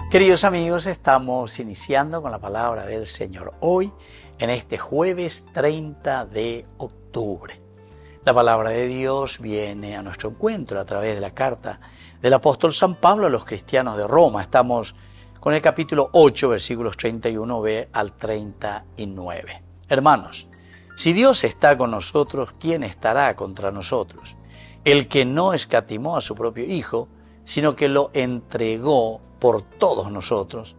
Queridos amigos, estamos iniciando con la palabra del Señor hoy, en este jueves 30 de octubre. La palabra de Dios viene a nuestro encuentro a través de la carta del apóstol San Pablo a los cristianos de Roma. Estamos con el capítulo 8, versículos 31b al 39. Hermanos, si Dios está con nosotros, ¿quién estará contra nosotros? El que no escatimó a su propio Hijo, sino que lo entregó por todos nosotros,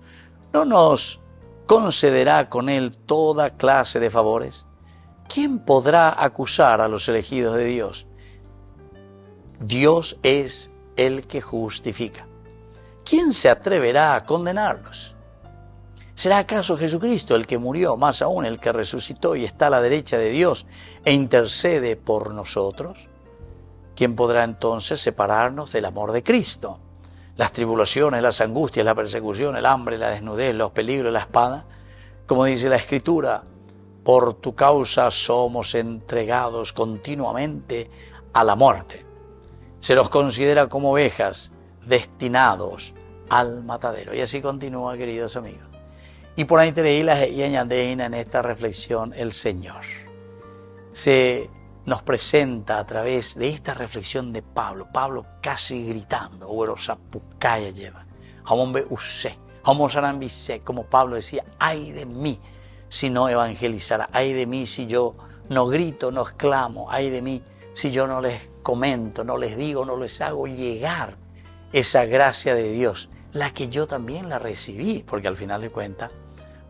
¿no nos concederá con él toda clase de favores? ¿Quién podrá acusar a los elegidos de Dios? Dios es el que justifica. ¿Quién se atreverá a condenarlos? ¿Será acaso Jesucristo el que murió, más aún el que resucitó y está a la derecha de Dios e intercede por nosotros? ¿Quién podrá entonces separarnos del amor de Cristo? Las tribulaciones, las angustias, la persecución, el hambre, la desnudez, los peligros, la espada. Como dice la Escritura, por tu causa somos entregados continuamente a la muerte. Se los considera como ovejas destinados al matadero. Y así continúa, queridos amigos. Y por ahí y añadeina en esta reflexión el Señor se nos presenta a través de esta reflexión de Pablo casi gritando, como Pablo decía, ay de mí si no evangelizara, ay de mí si yo no grito, no exclamo, ay de mí si yo no les comento, no les digo, no les hago llegar esa gracia de Dios, la que yo también la recibí, porque al final de cuentas,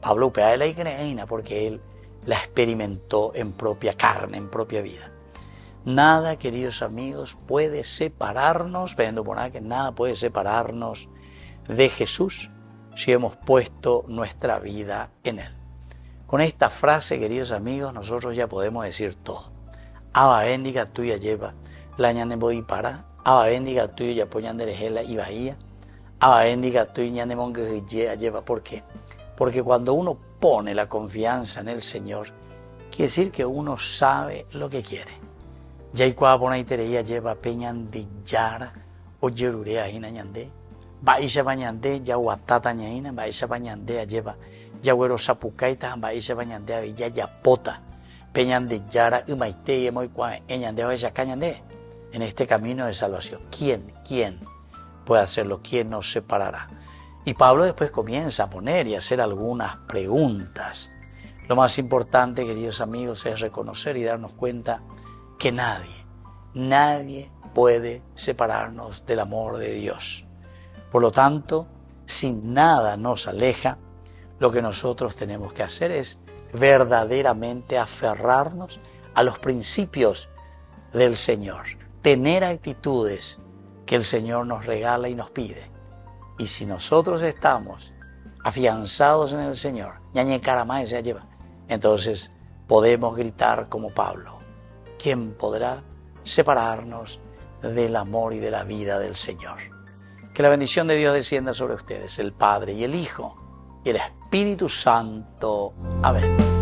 Pablo upea de la igreina, porque él la experimentó en propia carne, en propia vida. Nada, queridos amigos, puede separarnos, nada puede separarnos de Jesús si hemos puesto nuestra vida en Él. Con esta frase, queridos amigos, nosotros ya podemos decir todo. Aba bendiga tuya lleva, la ñane para, aba bendiga tuya ya poñan de rejela y bahía, aba bendiga tuya ñane monge lleva. ¿Por qué? Porque cuando uno pone la confianza en el Señor, quiere decir que uno sabe lo que quiere. Yaikua pona itereya lleva peñan de yara o yerurea hina ñande. Baisha bañande ya watata ñaina, baisha bañande lleva ya güero sapucaita, baisha bañande a villa ya pota. Peñan de yara umaite y muy cua eñande o ella cañande. En este camino de salvación, ¿quién puede hacerlo? ¿Quién nos separará? Y Pablo después comienza a poner y hacer algunas preguntas. Lo más importante, queridos amigos, es reconocer y darnos cuenta que nadie puede separarnos del amor de Dios. Por lo tanto, si nada nos aleja, lo que nosotros tenemos que hacer es verdaderamente aferrarnos a los principios del Señor, tener actitudes que el Señor nos regala y nos pide. Y si nosotros estamos afianzados en el Señor, entonces podemos gritar como Pablo, ¿quién podrá separarnos del amor y de la vida del Señor? Que la bendición de Dios descienda sobre ustedes, el Padre y el Hijo y el Espíritu Santo. Amén.